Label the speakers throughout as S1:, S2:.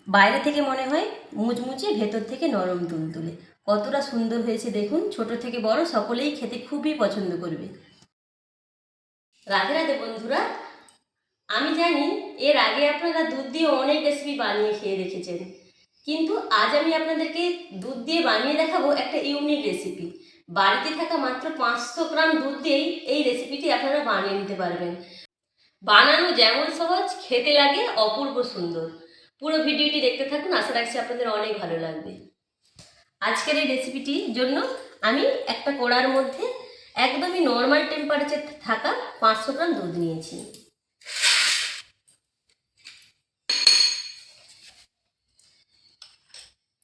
S1: বাইরে থেকে মনে হয় মুচমুচে, ভেতর থেকে নরম তুলতুলে। কতটা সুন্দর হয়েছে দেখুন। ছোট থেকে বড় সকলেই খেতে খুবই পছন্দ করবে। রাধে রাধে বন্ধুরা। আমি জানি এর আগে আপনারা দুধ দিয়ে অনেক রেসিপি বানিয়ে খেয়ে দেখেছেন, কিন্তু আজ আমি আপনাদেরকে দুধ দিয়ে বানিয়ে দেখাবো একটা ইউনিক রেসিপি। বাড়িতে থাকা মাত্র 500 গ্রাম দুধ দিয়েই এই রেসিপিটি আপনারা বানিয়ে নিতে পারবেন। বানানো যেমন সহজ, খেতে লাগে অপূর্ব সুন্দর। পুরো ভিডিওটি দেখতে থাকুন, আশা রাখছি আপনাদের অনেক ভালো লাগবে। আজকের এই রেসিপিটির জন্য আমি একটা কড়ার মধ্যে একদমই নর্মাল টেম্পারেচার থাকা 500 গ্রাম দুধ নিয়েছি।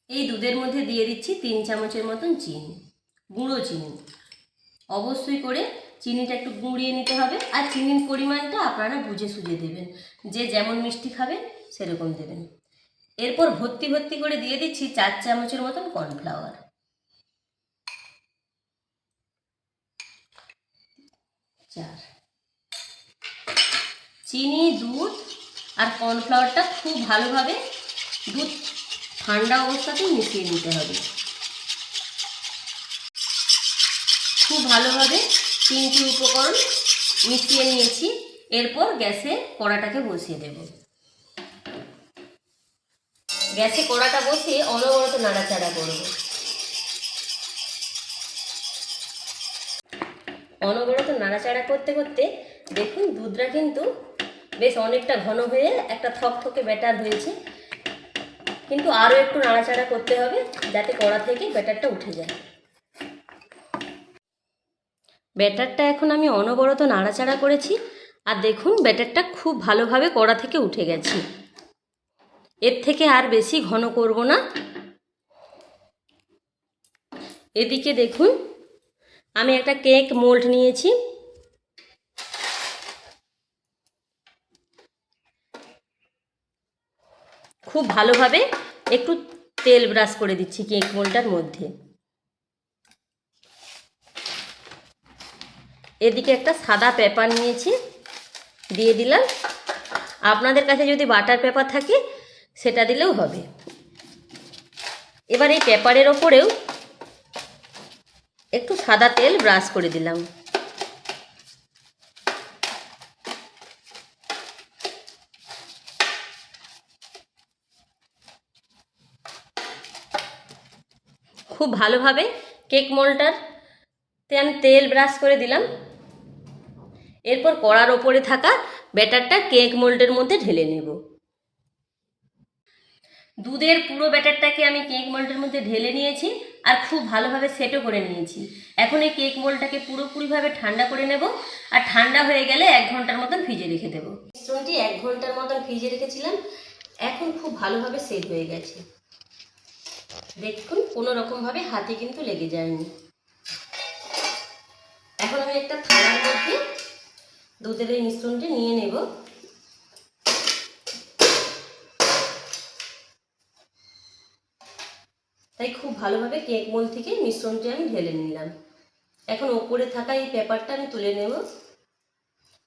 S1: এই দুধের মধ্যে দিয়ে দিচ্ছি 3 চামচের মতন চিনি, গুঁড়ো চিনি। অবশ্যই করে চিনিটা একটু গুঁড়িয়ে নিতে হবে, আর চিনির পরিমাণটা আপনারা বুঝে সুঝে দেবেন, যে যেমন মিষ্টি খাবেন সেরকম দেবেন। এরপর ভর্তি ভর্তি করে দিয়ে দিচ্ছি 4 চামচের মতন কর্নফ্লাওয়ার। চিনি, দুধ আর কর্নফ্লাওয়ারটা খুব ভালোভাবে দুধ ঠান্ডা অবস্থাতেই মিশিয়ে নিতে হবে। খুব ভালোভাবে 3টি উপকরণ মিশিয়ে নিয়েছি। এরপর গ্যাসে কড়াটাকে বসিয়ে দেব। গ্যাসে কড়াটা বসিয়ে অনবরত নাড়াচাড়া করব। অনবরত নাড়াচাড়া করতে করতে দেখুন দুধটা কিন্তু বেশ অনেকটা ঘন হয়ে একটা থকথকে ব্যাটার হয়েছে, কিন্তু আরও একটু নাড়াচাড়া করতে হবে যাতে কড়া থেকে ব্যাটারটা উঠে যায়। ব্যাটারটা এখন আমি অনবরত নাড়াচাড়া করেছি, আর দেখুন ব্যাটারটা খুব ভালোভাবে কড়া থেকে উঠে গেছে। এর থেকে আর বেশি ঘন করব না। এদিকে দেখুন আমি একটা কেক মোল্ড নিয়েছি। খুব ভালোভাবে একটু তেল ব্রাশ করে দিচ্ছি কেক মোল্ডটার মধ্যে। এদিকে একটা সাদা পেপার নিয়েছি, দিয়ে দিলাম। আপনাদের কাছে যদি বাটার পেপার থাকে সেটা দিলেও হবে। এবার এই পেপারের ওপরেও একটু সাদা তেল ব্রাশ করে দিলাম। খুব ভালোভাবে কেক মোল্ডটাতে আমি তেল ব্রাশ করে দিলাম। এরপর কড়ার ওপরে থাকা ব্যাটারটা কেক মোল্ডের মধ্যে ঢেলে নেব। দুধের পুরো ব্যাটারটাকে আমি কেক মোল্ডের মধ্যে ঢেলে নিয়েছি, আর খুব ভালোভাবে সেটও করে নিয়েছি। এখন এই কেক মোল্ডটাকে পুরোপুরিভাবে ঠান্ডা করে নেব, আর ঠান্ডা হয়ে গেলে 1 ঘন্টার মতন ফ্রিজে রেখে দেবো। মিশ্রণটি 1 ঘন্টার মতন ফ্রিজে রেখেছিলাম, এখন খুব ভালোভাবে সেট হয়ে গেছে। দেখুন কোনো রকমভাবে হাতে কিন্তু লেগে যায়নি। এখন আমি একটা থালার মধ্যে দুধের এই মিশ্রণটি নিয়ে নেব। তাই খুব ভালোভাবে কেক মোল্ড থেকে মিশ্রণটি আমি ঢেলে নিলাম। এখন ওপরে থাকা এই পেপারটা আমি তুলে নেব।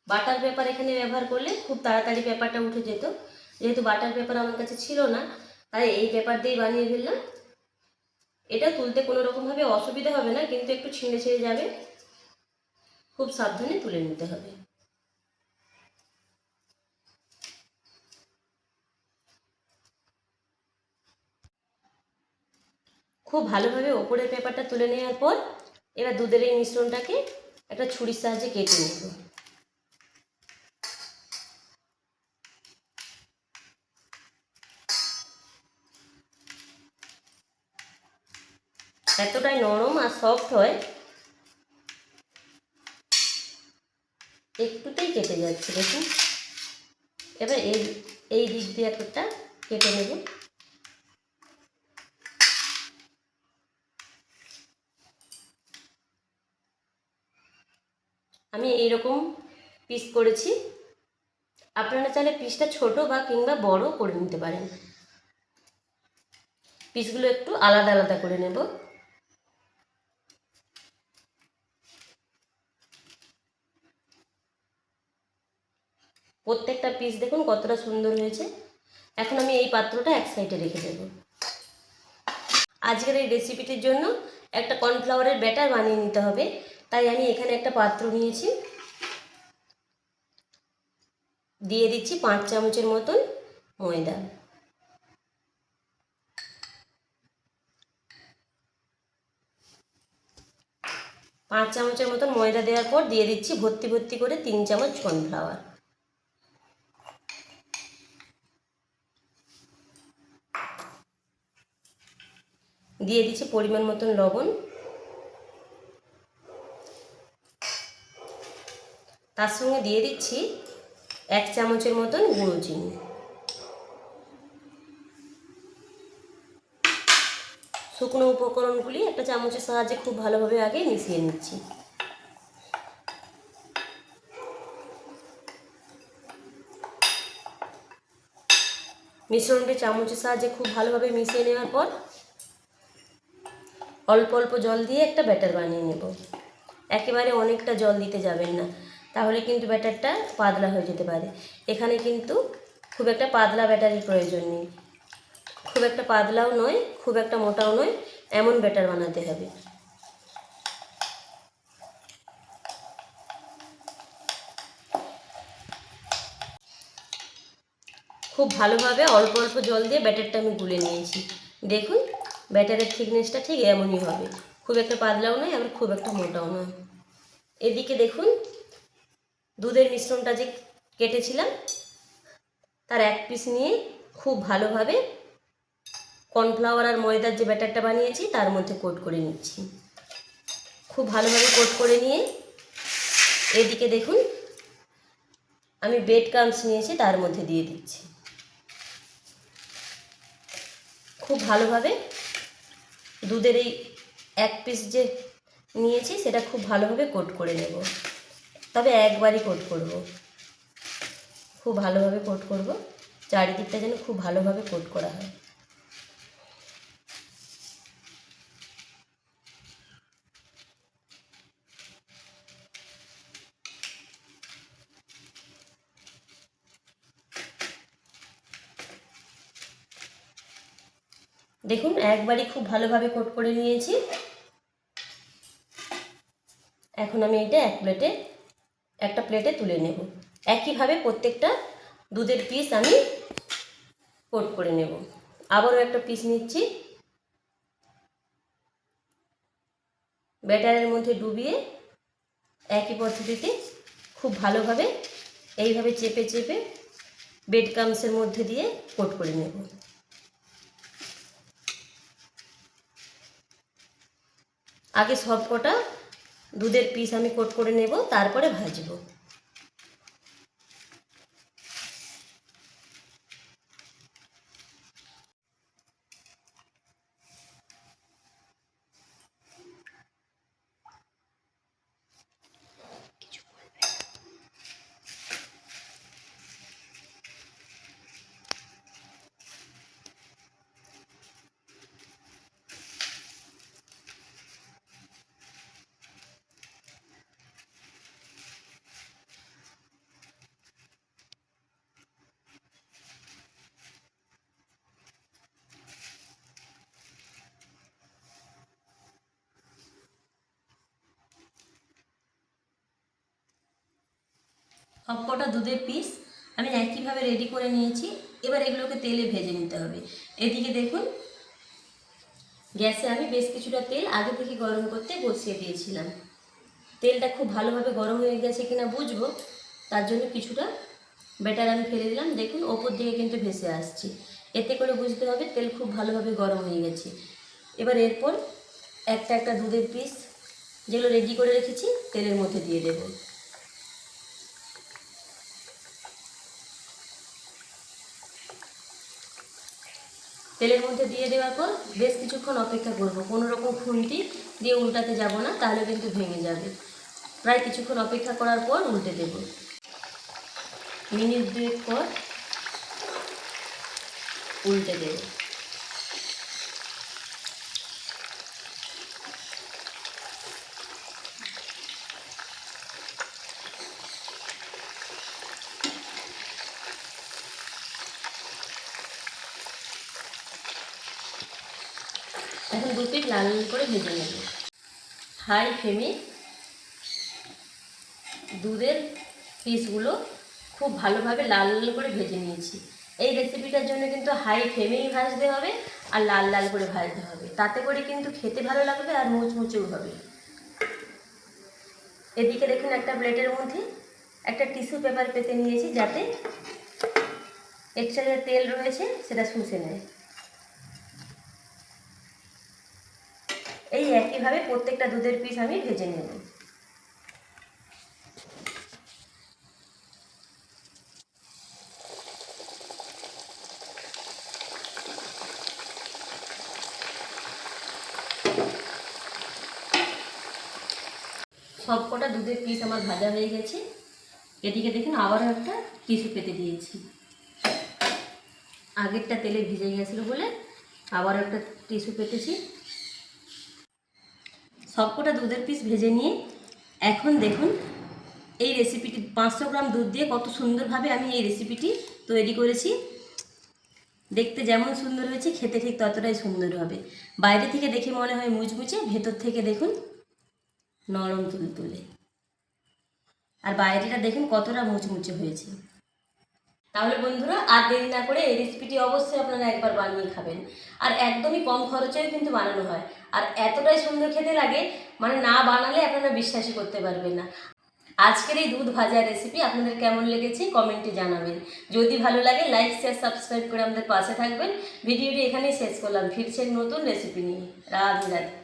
S1: বাটার পেপার এখানে ব্যবহার করলে খুব তাড়াতাড়ি পেপারটা উঠে যেত, যেহেতু বাটার পেপার আমার কাছে ছিল না তাই এই পেপার দিয়েই বানিয়ে ফেললাম। এটা তুলতে কোনো রকমভাবে অসুবিধা হবে না, কিন্তু একটু ছিঁড়ে ছিঁড়ে যাবে, খুব সাবধানে তুলে নিতে হবে। খুব ভালোভাবে ওপরের পেপারটা তুলে নেওয়ার পর এবার দুধের এই মিশ্রণটাকে একটা ছুরির সাহায্যে কেটে নেব। এতটাই নরম আর সফট হয়, একটুতেই কেটে যাচ্ছে দেখুন। এবার এই দিক দিয়ে একটা কেটে নেব। আমি এইরকম পিস করেছি, আপনারা চাইলে পিসটা ছোট বা কিংবা বড় করে নিতে পারেন। পিসগুলো একটু আলাদা আলাদা করে নেব। প্রত্যেকটা পিস দেখুন কতটা সুন্দর হয়েছে। এখন আমি এই পাত্রটা এক সাইডে রেখে দেব। আজকের এই রেসিপিটির জন্য একটা কর্নফ্লাওয়ারের ব্যাটার বানিয়ে নিতে হবে, তাই আমি এখানে একটা পাত্র নিয়েছি, দিয়ে দিচ্ছি 5 চামচের মতন ময়দা। পাঁচ চামচের মতন ময়দা দেওয়ার পর দিয়ে দিচ্ছি ভর্তি ভর্তি করে 3 চামচ কর্নফ্লাওয়ার। দিয়ে দিচ্ছি পরিমাণ মতন লবণ, তার সঙ্গে দিয়ে দিচ্ছি 1 চামচের মতন গুঁড়ো চিনি। শুকনো উপকরণগুলি একটা চামচের সাহায্যে খুব ভালোভাবে আগে মিশিয়ে নিচ্ছি। মিশ্রণটি চামচের সাহায্যে খুব ভালোভাবে মিশিয়ে নেওয়ার পর অল্প অল্প জল দিয়ে একটা ব্যাটার বানিয়ে নেব। একেবারে অনেকটা জল দিতে যাবেন না, তাহলে কিন্তু ব্যাটারটা পাতলা হয়ে যেতে পারে। এখানে কিন্তু খুব একটা পাতলা ব্যাটারের প্রয়োজন নেই, খুব একটা পাতলাও নয়, খুব একটা মোটাও নয়, এমন ব্যাটার বানাতে হবে। খুব ভালোভাবে অল্প অল্প জল দিয়ে ব্যাটারটা আমি গুলে নিয়েছি। দেখুন ব্যাটারের থিকনেসটা ঠিক এমনই হবে, খুব একটা পাতলাও নয় আবার খুব একটা মোটাও নয়। এদিকে দেখুন দুধের মিশ্রণটা যে কেটেছিলাম তার 1 পিস নিয়ে খুব ভালোভাবে কর্নফ্লাওয়ার আর ময়দার যে ব্যাটারটা বানিয়েছি তার মধ্যে কোট করে নিচ্ছি। খুব ভালোভাবে কোট করে নিয়ে এদিকে দেখুন আমি ব্রেড ক্রাম্বস নিয়েছি, তার মধ্যে দিয়ে দিচ্ছি। খুব ভালোভাবে দুধের এই 1 পিস যে নিয়েছি সেটা খুব ভালোভাবে কোট করে নেব, তবে একবারই কোট করব, খুব ভালোভাবে কোট করব, চারিদিকটা যেন খুব ভালোভাবে কোট করা হয়। দেখুন একবারই খুব ভালোভাবে কোট করে নিয়েছি। এখন আমি এটা একটা প্লেটে তুলে নেব। একইভাবে প্রত্যেকটা দুধের পিস আমি কোট করে নেব। আবারও একটা পিস নিচ্ছি, ব্যাটারের মধ্যে ডুবিয়ে একই পদ্ধতিতে খুব ভালোভাবে এইভাবে চেপে চেপে ব্রেড ক্রাম্বসের মধ্যে দিয়ে কোট করে নেব। আগে সব কটা দুধের পিস আমি কোট করে নেব, তারপরে ভাজবো। সবকটা দুধের পিস আমি একইভাবে রেডি করে নিয়েছি। এবার এগুলোকে তেলে ভেজে নিতে হবে। এদিকে দেখুন গ্যাসে আমি বেশ কিছুটা তেল আগে থেকে গরম করতে বসিয়ে দিয়েছিলাম। তেলটা খুব ভালোভাবে গরম হয়ে গেছে কিনা বুঝবো, তার জন্য কিছুটা ব্যাটার আমি ফেলে দিলাম। দেখুন ওপর দিকে কিন্তু ভেসে আসছে, এতে করে বুঝতে হবে তেল খুব ভালোভাবে গরম হয়ে গেছে। এবার এরপর একটা একটা দুধের পিস যেগুলো রেডি করে রেখেছি তেলের মধ্যে দিয়ে দেব। তেলের মধ্যে দিয়ে দেওয়ার পর বেশ কিছুক্ষণ অপেক্ষা করব, কোনো রকম খুন্তি দিয়ে উল্টাতে যাব না, তাহলে কিন্তু ভেঙে যাবে। প্রায় কিছুক্ষণ অপেক্ষা করার পর উল্টে দেব। মিনিট 2 পর উল্টে দেব। এখন 2 পিঠ লাল লাল করে ভেজে নেব। হাই ফ্লেমে দুধের পিসগুলো খুব ভালোভাবে লাল লাল করে ভেজে নিয়েছি। এই রেসিপিটার জন্য কিন্তু হাই ফ্লেমেই ভাজতে হবে আর লাল লাল করে ভাজতে হবে, তাতে করে কিন্তু খেতে ভালো লাগবে আর মুচমুচেও হবে। এদিকে দেখুন একটা প্লেটের মধ্যে একটা টিস্যু পেপার পেতে নিয়েছি, যাতে এক্সট্রা যে তেল রয়েছে সেটা শুষে নেয়। এই একইভাবে প্রত্যেকটা দুধের পিস আমি ভেজে নেব। সবকটা দুধের পিস আমার ভাজা হয়ে গেছে। এদিকে দেখুন আবারও একটা টিস্যু পেতে দিয়েছি, আগেরটা তেলে ভিজে গেছিলো বলে আবারও একটা টিস্যু পেতেছি। সবকটা দুধের পিস ভেজে নিয়ে এখন দেখুন এই রেসিপিটি 500 গ্রাম দুধ দিয়ে কত সুন্দরভাবে আমি এই রেসিপিটি তৈরি করেছি। দেখতে যেমন সুন্দর হয়েছে খেতে ঠিক ততটাই সুন্দর হবে। বাইরে থেকে দেখে মনে হয় মুচমুচে, ভেতর থেকে দেখুন নরম তুলতুলে, আর বাইরেটা দেখুন কতটা মুচমুচে হয়েছে। তাহলে বন্ধুরা আর দেরি না করে এই রেসিপিটি অবশ্যই আপনারা একবার বানিয়ে খাবেন। আর একদমই কম খরচেও কিন্তু বানানো হয়, আর এতটাই সুন্দর খেতে লাগে মানে না বানালে আপনারা বিশ্বাসই করতে পারবেন না। আজকের এই দুধ ভাজা রেসিপি আপনাদের কেমন লেগেছে কমেন্টে জানাবেন। যদি ভালো লাগে লাইক শেয়ার সাবস্ক্রাইব করে আমাদের পাশে থাকবেন। ভিডিওটি এখানেই শেষ করলাম, ফিরছে নতুন রেসিপি নিয়ে। রাধে রাধে।